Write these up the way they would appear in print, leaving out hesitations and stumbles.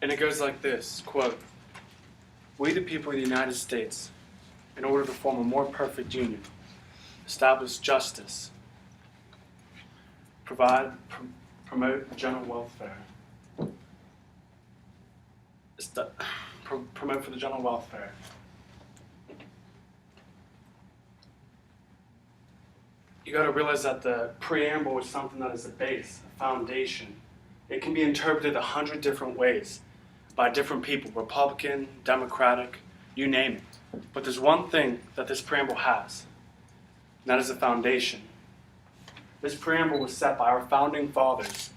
And it goes like this, quote, "We the people of the United States, in order to form a more perfect union, establish justice, promote general welfare, promote for the general welfare." You got to realize that the preamble is something that is a base, a foundation. It can be interpreted 100 different ways by different people, Republican, Democratic, you name it. But there's one thing that this preamble has, and that is a foundation. This preamble was set by our founding fathers,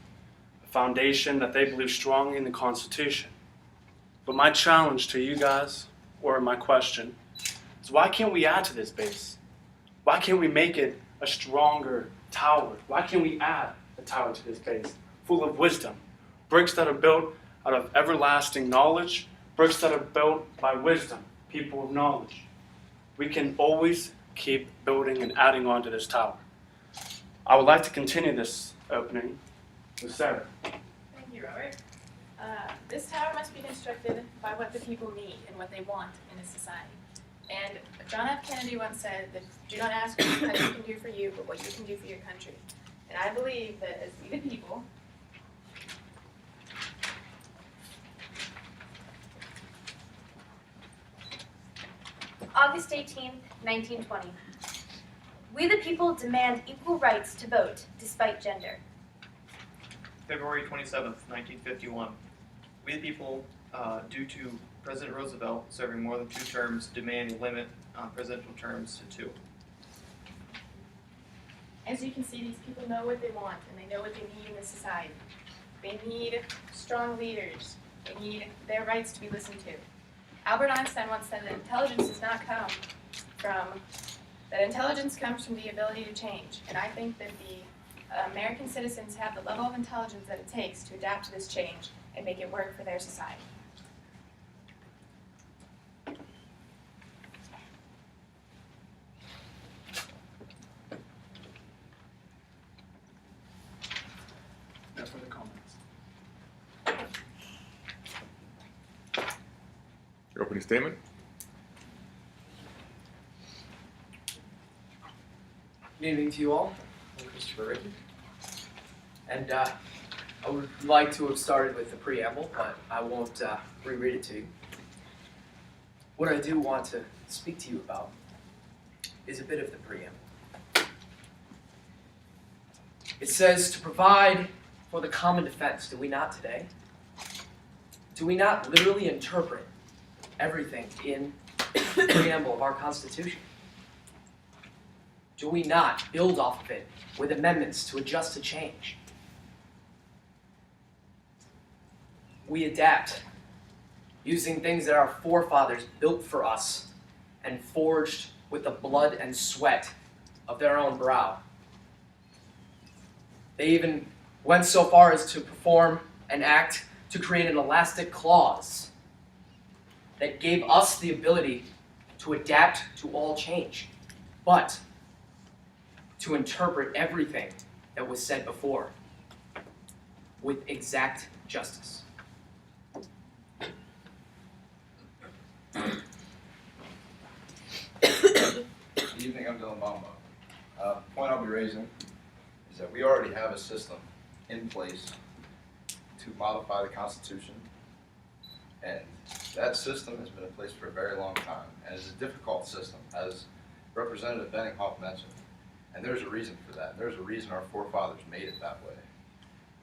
a foundation that they believe strongly in the Constitution. But my challenge to you guys, or my question, is why can't we add to this base? Why can't we make it a stronger tower? Why can't we add a tower to this base full of wisdom? Bricks that are built out of everlasting knowledge, bricks that are built by wisdom, people of knowledge. We can always keep building and adding on to this tower. I would like to continue this opening with Sarah. Thank you, Robert. This tower must be constructed by what the people need and what they want in a society. And John F. Kennedy once said that do not ask what your country can do for you, but what you can do for your country. And I believe that as we the people, August 18th, 1920. We the people demand equal rights to vote despite gender. February 27th, 1951. We the people, due to President Roosevelt serving more than 2 terms, demand a limit on presidential terms to 2. as you can see, these people know what they want and they know what they need in this society. They need strong leaders. They need their rights to be listened to. Albert Einstein once said that intelligence comes from the ability to change. And I think that the American citizens have the level of intelligence that it takes to adapt to this change and make it work for their society. No further comments. Your opening statement. Good evening to you all. I'm Christopher Ricky. And I would like to have started with the preamble, but I won't reread it to you. What I do want to speak to you about is a bit of the preamble. It says to provide for the common defense, do we not today? Do we not literally interpret everything in the preamble of our Constitution? Do we not build off of it with amendments to adjust to change? We adapt using things that our forefathers built for us and forged with the blood and sweat of their own brow. They even went so far as to perform an act to create an elastic clause that gave us the ability to adapt to all change, but to interpret everything that was said before with exact justice. Good evening, I'm Dylan Bamba. The point I'll be raising is that we already have a system in place to modify the Constitution, and that system has been in place for a very long time, and it's a difficult system, as Representative Benninghoff mentioned. And there's a reason for that. There's a reason our forefathers made it that way.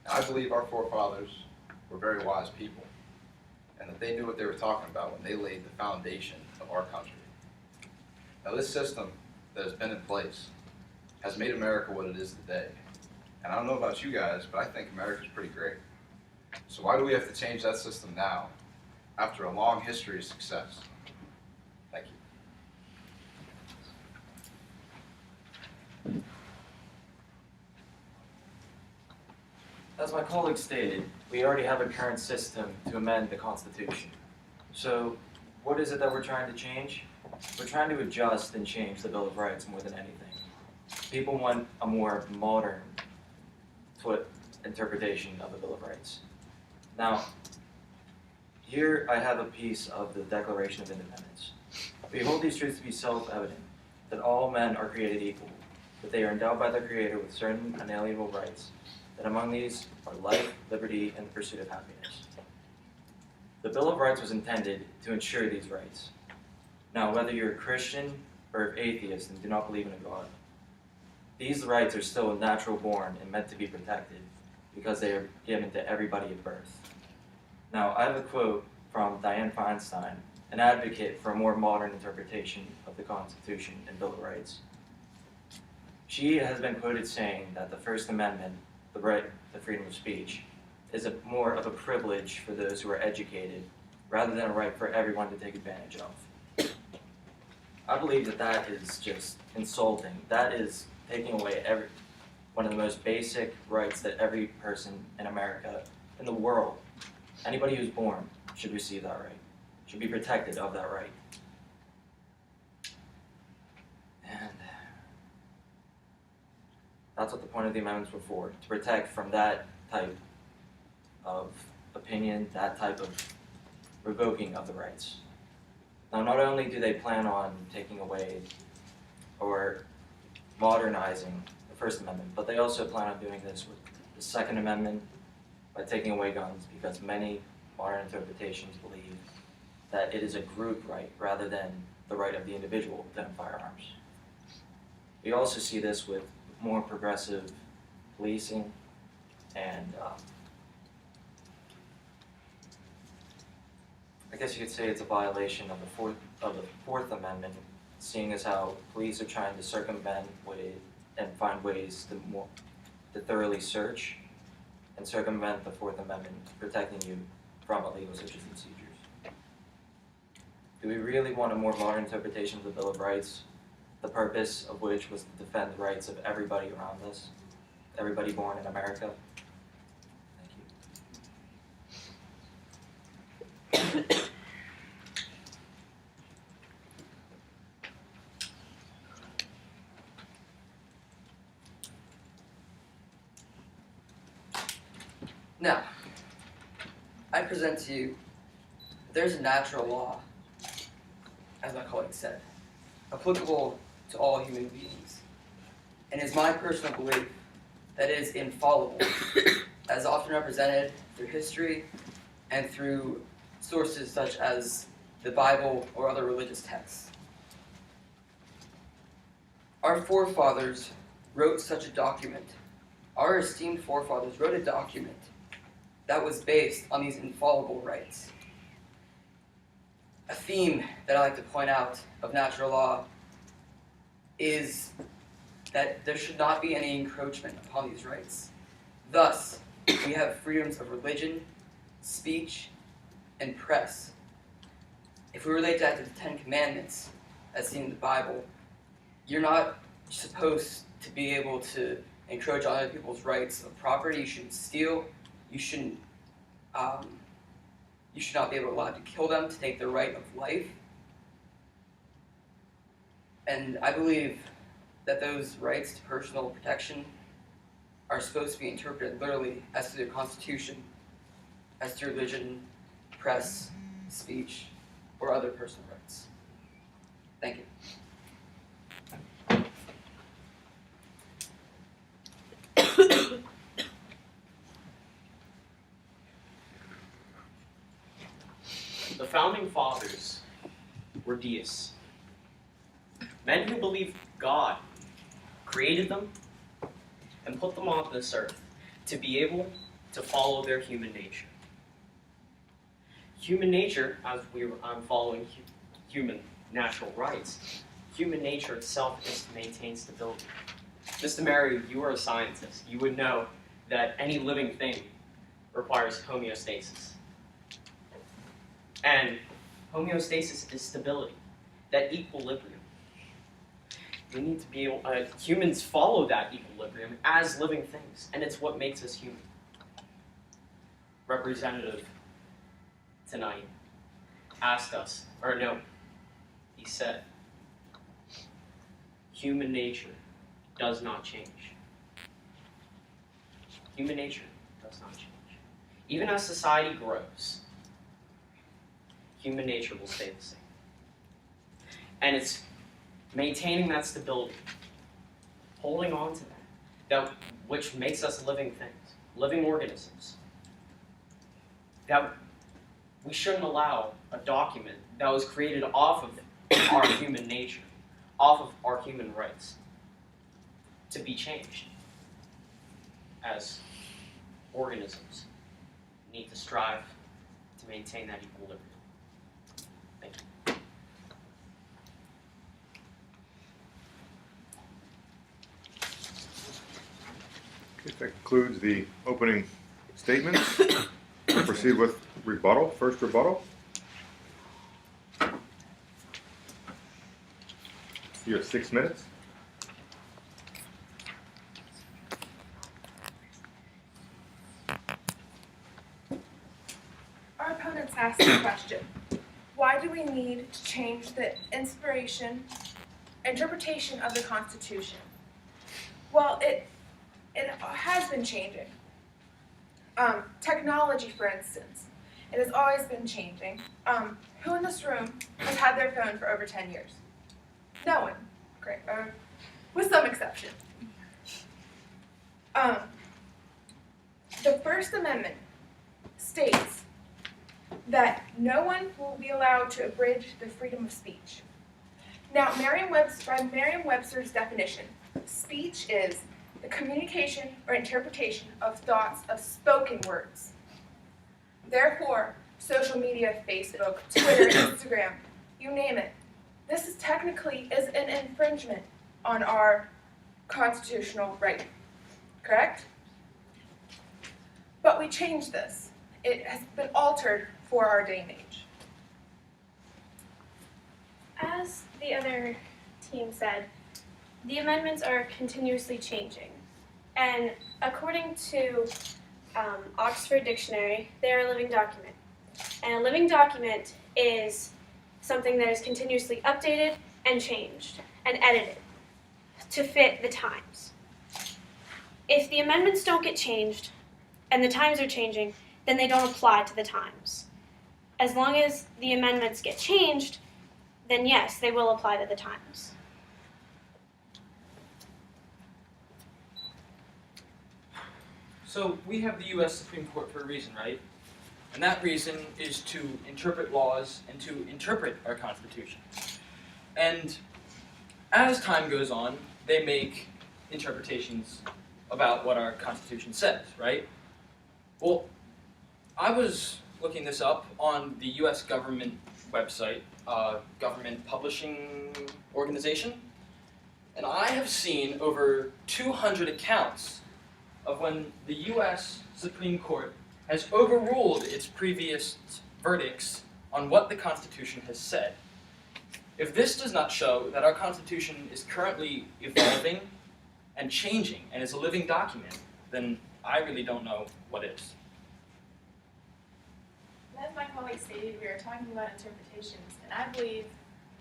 And I believe our forefathers were very wise people, and that they knew what they were talking about when they laid the foundation of our country. Now, this system that has been in place has made America what it is today. And I don't know about you guys, but I think America's pretty great. So why do we have to change that system now, after a long history of success? Thank you. As my colleague stated, we already have a current system to amend the Constitution. So what is it that we're trying to change? We're trying to adjust and change the Bill of Rights more than anything. People want a more modern interpretation of the Bill of Rights. Now, Here I have a piece of the Declaration of Independence. We hold these truths to be self-evident, that all men are created equal, that they are endowed by their Creator with certain unalienable rights, that among these are life, liberty, and the pursuit of happiness. The Bill of Rights was intended to ensure these rights. Now, whether you're a Christian or an atheist and do not believe in a God, these rights are still natural born and meant to be protected because they are given to everybody at birth. Now, I have a quote from Dianne Feinstein, an advocate for a more modern interpretation of the Constitution and Bill of Rights. She has been quoted saying that the First Amendment, the right to freedom of speech, is more of a privilege for those who are educated rather than a right for everyone to take advantage of. I believe that that is just insulting. That is taking away one of the most basic rights that every person in America, in the world, anybody who's born should receive that right, should be protected of that right. And that's what the point of the amendments were for, to protect from that type of opinion, that type of revoking of the rights. Now, not only do they plan on taking away or modernizing the First Amendment, but they also plan on doing this with the Second Amendment by taking away guns, because many modern interpretations believe that it is a group right rather than the right of the individual to own firearms. We also see this with more progressive policing and I guess you could say it's a violation of the Fourth Amendment, seeing as how police are trying to circumvent and find ways to thoroughly search and circumvent the Fourth Amendment, protecting you from illegal searches and seizures. Do we really want a more modern interpretation of the Bill of Rights, the purpose of which was to defend the rights of everybody around us, everybody born in America? Thank you. Now, I present to you, there's a natural law, as my colleague said, applicable to all human beings. And it is my personal belief that it is infallible, as often represented through history and through sources such as the Bible or other religious texts. Our forefathers wrote such a document. Our esteemed forefathers wrote a document that was based on these infallible rights. A theme that I like to point out of natural law is that there should not be any encroachment upon these rights. Thus, we have freedoms of religion, speech, and press. If we relate that to the Ten Commandments, as seen in the Bible, you're not supposed to be able to encroach on other people's rights of property. You shouldn't steal. You should not be allowed to kill them to take their right of life. And I believe that those rights to personal protection are supposed to be interpreted literally as to the Constitution, as to religion, press, speech, or other personal rights. Thank you. The founding fathers were deists. Men who believed God created them and put them on this earth to be able to follow their human nature. Human nature, as I'm following human natural rights, human nature itself is to maintain stability. Mr. Mary, you are a scientist. You would know that any living thing requires homeostasis. And homeostasis is stability, that equilibrium. We need to be able, humans follow that equilibrium as living things, and it's what makes us human. Representative tonight asked us, or no, he said, human nature does not change. Human nature does not change. Even as society grows, human nature will stay the same. And it's maintaining that stability, holding on to that which makes us living things, living organisms. That we shouldn't allow a document that was created off of our human nature, off of our human rights, to be changed. As organisms need to strive to maintain that equilibrium. Thank you. Okay, that concludes the opening statements. We'll proceed with rebuttal. First rebuttal. You have 6 minutes. Our opponents asked the question, why do we need to change the interpretation of the Constitution? Well, it has been changing. Technology, for instance, it has always been changing. Who in this room has had their phone for over 10 years? No one. Great. With some exception. The First Amendment states that no one will be allowed to abridge the freedom of speech. Now, by Merriam-Webster's definition, speech is the communication or interpretation of thoughts of spoken words. Therefore, social media, Facebook, Twitter, Instagram, you name it, this is technically an infringement on our constitutional right, correct? But we changed this. It has been altered for our day and age. As the other team said, the amendments are continuously changing. And according to Oxford Dictionary, they're a living document. And a living document is something that is continuously updated and changed and edited to fit the times. If the amendments don't get changed and the times are changing, then they don't apply to the times. As long as the amendments get changed, then yes, they will apply to the times. So we have the U.S. Supreme Court for a reason, right? And that reason is to interpret laws and to interpret our Constitution. And as time goes on, they make interpretations about what our Constitution says, right? Well, I was looking this up on the U.S. government website, government publishing organization, and I have seen over 200 accounts of when the U.S. Supreme Court has overruled its previous verdicts on what the Constitution has said. If this does not show that our Constitution is currently evolving and changing and is a living document, then I really don't know what is. As my colleague stated, we are talking about interpretations, and I believe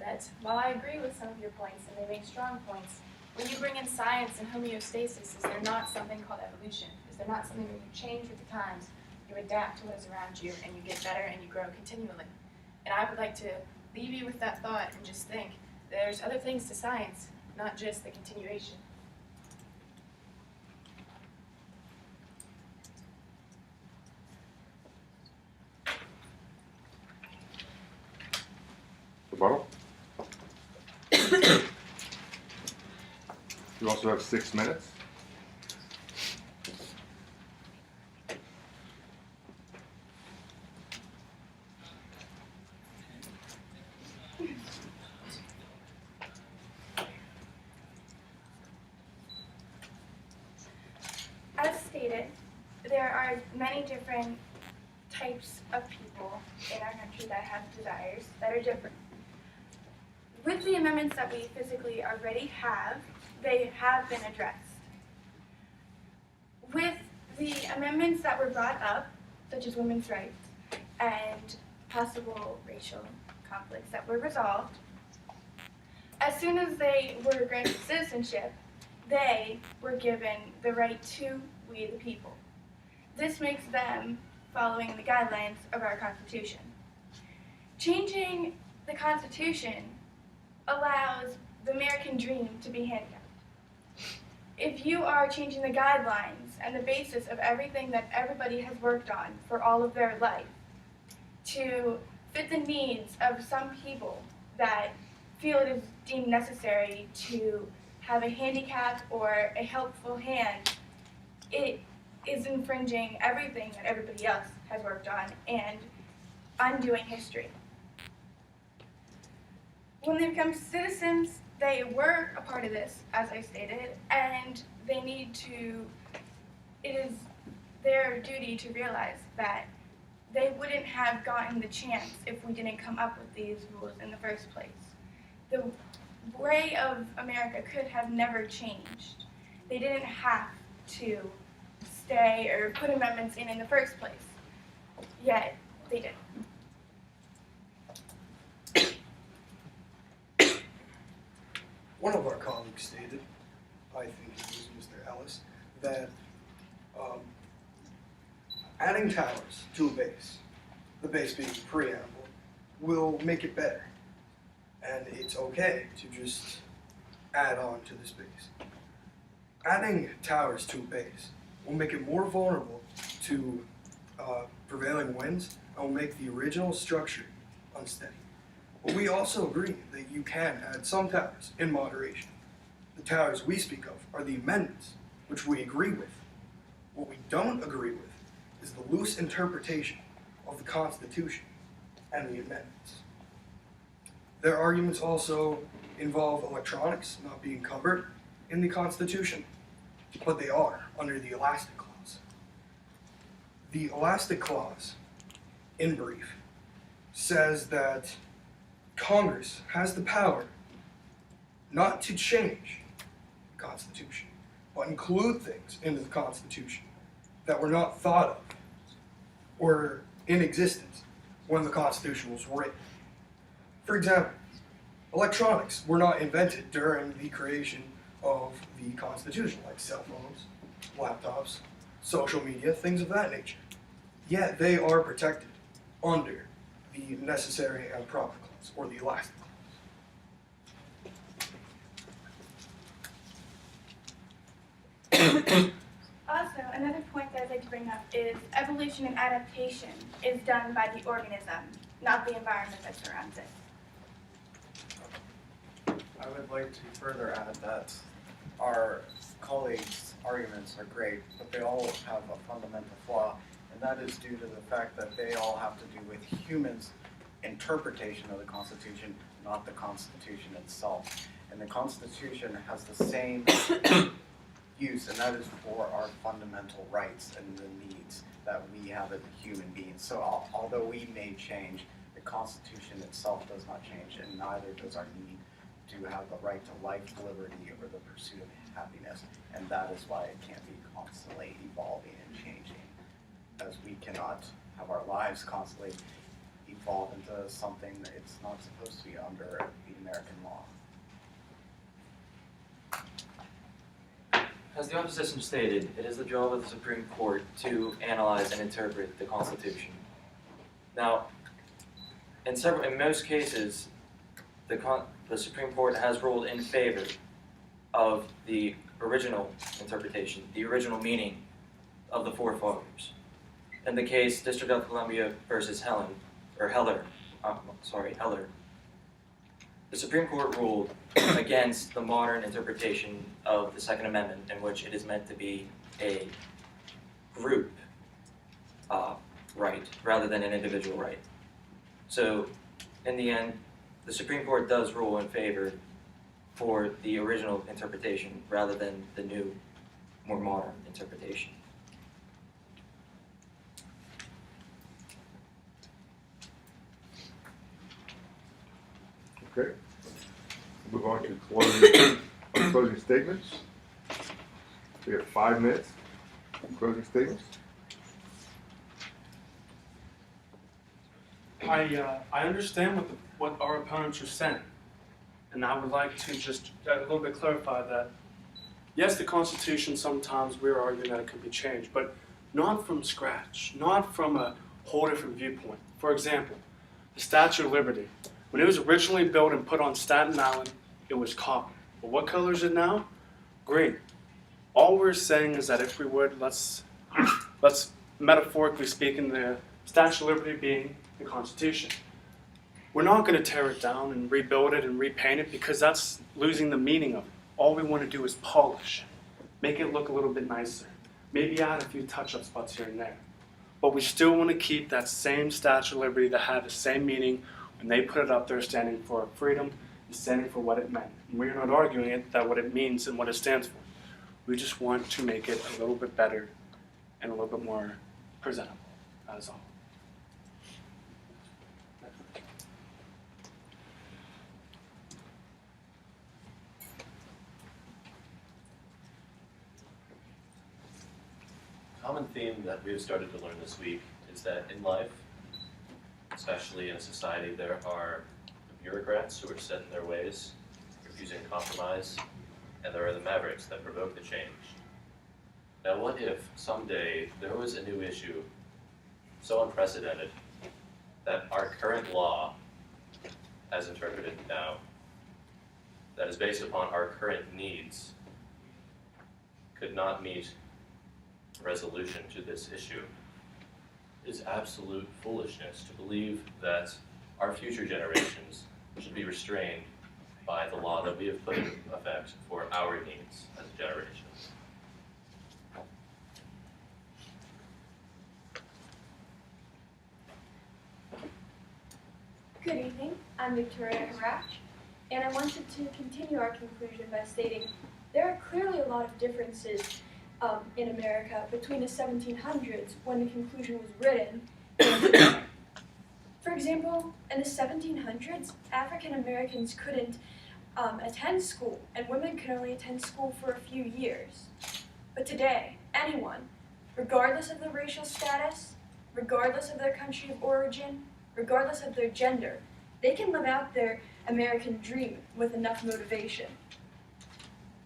that while I agree with some of your points, and they make strong points, when you bring in science and homeostasis, is there not something called evolution? Is there not something where you change with the times, you adapt to what is around you, and you get better and you grow continually? And I would like to leave you with that thought and just think there's other things to science, not just the continuation. Rebuttal. You also have 6 minutes. As stated, there are many different types of people in our country that have desires that are different. With the amendments that we physically already have, they have been addressed. With the amendments that were brought up, such as women's rights and possible racial conflicts that were resolved, as soon as they were granted citizenship, they were given the right to we the people. This makes them following the guidelines of our Constitution. changing the Constitution allows the American dream to be handicapped. If you are changing the guidelines and the basis of everything that everybody has worked on for all of their life to fit the needs of some people that feel it is deemed necessary to have a handicap or a helpful hand, it is infringing everything that everybody else has worked on and undoing history. When they become citizens, they were a part of this, as I stated, and they need to, it is their duty to realize that they wouldn't have gotten the chance if we didn't come up with these rules in the first place. The way of America could have never changed. They didn't have to stay or put amendments in the first place, yet they did. One of our colleagues stated, I think it was Mr. Ellis, that adding towers to a base, the base being the preamble, will make it better. And it's okay to just add on to this base. Adding towers to a base will make it more vulnerable to prevailing winds and will make the original structure unsteady. But we also agree that you can add some towers in moderation. The towers we speak of are the amendments, which we agree with. What we don't agree with is the loose interpretation of the Constitution and the amendments. Their arguments also involve electronics not being covered in the Constitution, but they are under the Elastic Clause. The Elastic Clause, in brief, says that Congress has the power not to change the Constitution, but include things into the Constitution that were not thought of or in existence when the Constitution was written. For example, electronics were not invented during the creation of the Constitution, like cell phones, laptops, social media, things of that nature. Yet they are protected under the Necessary and Proper Clause, or the Elastic Clause. Also, another point that I'd like to bring up is evolution and adaptation is done by the organism, not the environment that surrounds it. I would like to further add that our colleagues' arguments are great, but they all have a fundamental flaw, and that is due to the fact that they all have to do with humans' interpretation of the Constitution, not the Constitution itself. And the Constitution has the same use, and that is for our fundamental rights and the needs that we have as human beings. So although we may change, the Constitution itself does not change, and neither does our need to have the right to life, liberty, or the pursuit of happiness. And that is why it can't be constantly evolving and changing, as we cannot have our lives constantly evolve into something that it's not supposed to be under the American law. As the opposition stated, it is the job of the Supreme Court to analyze and interpret the Constitution. Now, in most cases, the Supreme Court has ruled in favor of the original interpretation, the original meaning of the forefathers. In the case District of Columbia versus Heller, the Supreme Court ruled against the modern interpretation of the Second Amendment, in which it is meant to be a group right rather than an individual right. So, in the end, the Supreme Court does rule in favor for the original interpretation rather than the new, more modern interpretation. Okay. Move on to closing statements. We have 5 minutes for closing statements. I understand what our opponents are saying, and I would like to just a little bit clarify that. Yes, the Constitution, sometimes we're arguing that it could be changed, but not from scratch, not from a whole different viewpoint. For example, The Statue of Liberty. When it was originally built and put on Staten Island, it was copper. But what color is it now? Green. All we're saying is that if we would, let's metaphorically speaking, the Statue of Liberty being the Constitution. We're not going to tear it down and rebuild it and repaint it because that's losing the meaning of it. All we want to do is polish, make it look a little bit nicer, maybe add a few touch-up spots here and there. But we still want to keep that same Statue of Liberty that had the same meaning when they put it up there, standing for freedom and standing for what it meant. And we're not arguing it, that what it means and what it stands for. We just want to make it a little bit better and a little bit more presentable. That is all. Common theme that we have started to learn this week is that in life, especially in a society, there are bureaucrats who are set in their ways, refusing compromise, and there are the mavericks that provoke the change. Now what if someday there was a new issue so unprecedented that our current law, as interpreted now, that is based upon our current needs, could not meet resolution to this issue? It is absolute foolishness to believe that our future generations should be restrained by the law that we have put in effect for our needs as a generation. Good evening, I'm Victoria Harach, and I wanted to continue our conclusion by stating there are clearly a lot of differences in America between the 1700s, when the conclusion was written, and today. For example, in the 1700s, African Americans couldn't attend school, and women could only attend school for a few years. But today, anyone, regardless of their racial status, regardless of their country of origin, regardless of their gender, they can live out their American dream with enough motivation.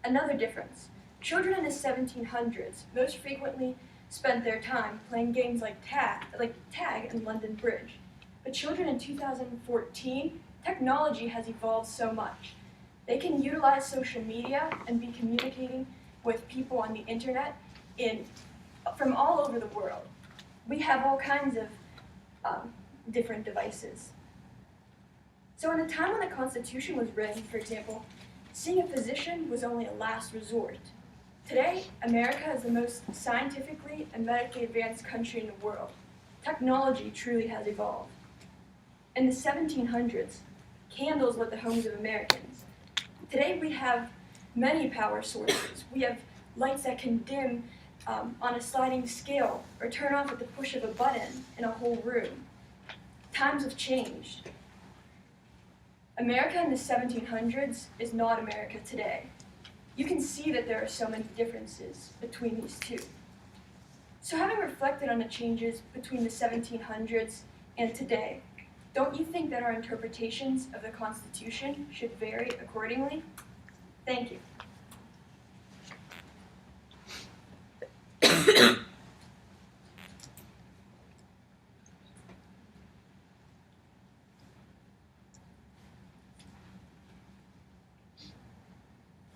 Another difference. Children in the 1700s most frequently spent their time playing games like tag and London Bridge. But children in 2014, technology has evolved so much. They can utilize social media and be communicating with people on the internet from all over the world. We have all kinds of different devices. So in the time when the Constitution was written, for example, seeing a physician was only a last resort. Today, America is the most scientifically and medically advanced country in the world. Technology truly has evolved. In the 1700s, candles lit the homes of Americans. Today we have many power sources. We have lights that can dim on a sliding scale or turn off at the push of a button in a whole room. Times have changed. America in the 1700s is not America today. You can see that there are so many differences between these two. So having reflected on the changes between the 1700s and today, don't you think that our interpretations of the Constitution should vary accordingly? Thank you.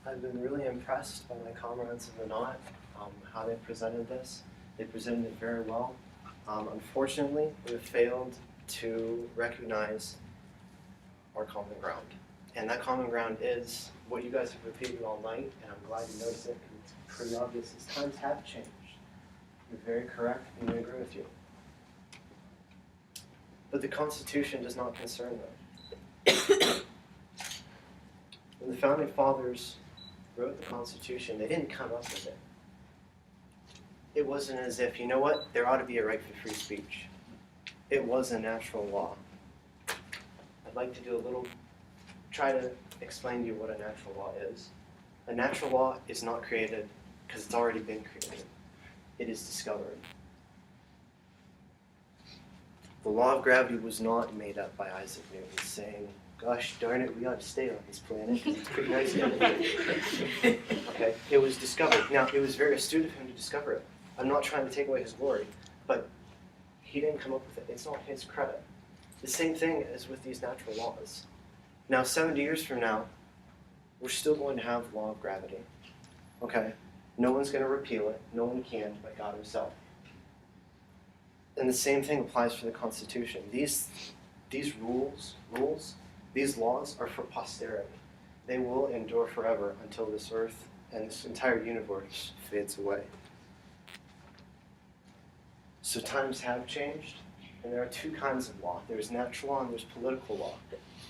I've been really impressed by my comrades in the knot, how they presented this. They presented it very well. Unfortunately, we failed to recognize our common ground. And that common ground is what you guys have repeated all night, and I'm glad you noticed it, because it's pretty obvious as times have changed. You're very correct, and I agree with you. But the Constitution does not concern them. When the Founding Fathers wrote the Constitution, they didn't come up with it. It wasn't as if, you know what, there ought to be a right for free speech. It was a natural law. I'd like to try to explain to you what a natural law is. A natural law is not created because it's already been created. It is discovered. The law of gravity was not made up by Isaac Newton saying, gosh darn it, we ought to stay on this planet because it's pretty nice down here. Okay, it was discovered. Now, it was very astute of him to discover it. I'm not trying to take away his glory, but he didn't come up with it. It's not his credit. The same thing as with these natural laws. Now, 70 years from now, we're still going to have the law of gravity. Okay? No one's going to repeal it. No one can but God himself. And the same thing applies for the Constitution. These rules, these laws are for posterity. They will endure forever until this earth and this entire universe fades away. So times have changed, and there are two kinds of law. There's natural law and there's political law.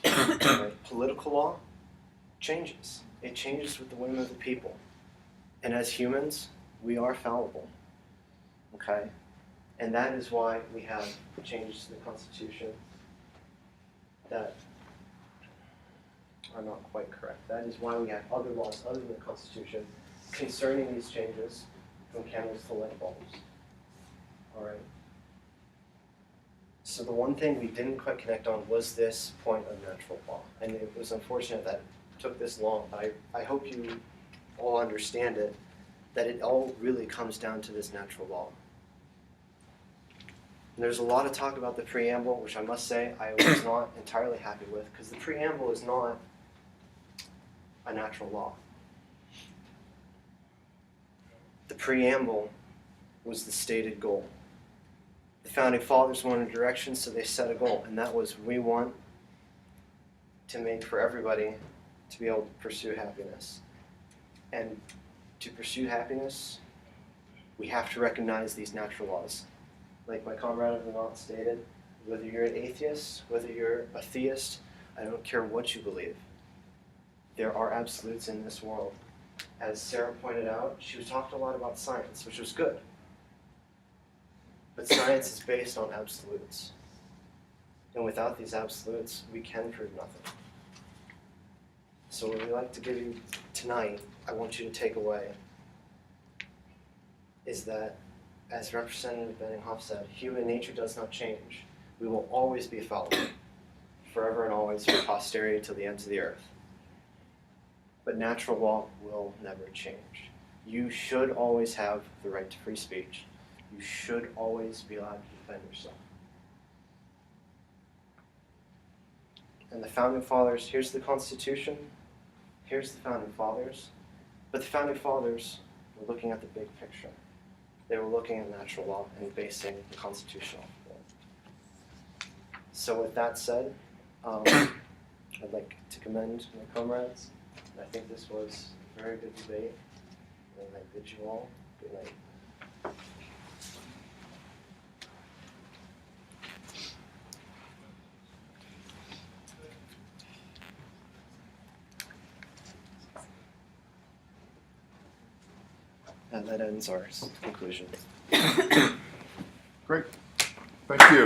Right? Political law changes. It changes with the whim of the people. And as humans, we are fallible. Okay? And that is why we have changes to the Constitution that are not quite correct. That is why we have other laws other than the Constitution concerning these changes, from candles to light bulbs. Alright? So the one thing we didn't quite connect on was this point of natural law. And it was unfortunate that it took this long, but I hope you all understand it, that it all really comes down to this natural law. And there's a lot of talk about the preamble, which I must say I was not entirely happy with, because the preamble is not a natural law. The preamble was the stated goal. The Founding Fathers wanted a direction, so they set a goal, and that was, we want to make for everybody to be able to pursue happiness. And to pursue happiness, we have to recognize these natural laws. Like my comrade of the knot stated, whether you're an atheist, whether you're a theist, I don't care what you believe. There are absolutes in this world. As Sarah pointed out, she talked a lot about science, which was good. But science is based on absolutes. And without these absolutes, we can prove nothing. So what we'd like to give you tonight, I want you to take away, is that, as Representative Benninghoff said, human nature does not change. We will always be fallible, forever and always, for posterity till the ends of the earth. But natural law will never change. You should always have the right to free speech. You should always be allowed to defend yourself. And the Founding Fathers, here's the Constitution, here's the Founding Fathers, but the Founding Fathers were looking at the big picture. They were looking at natural law and basing the Constitution off of it. So with that said, I'd like to commend my comrades. I think this was a very good debate, and I bid you all good night. And that ends our conclusion. Great. Thank you.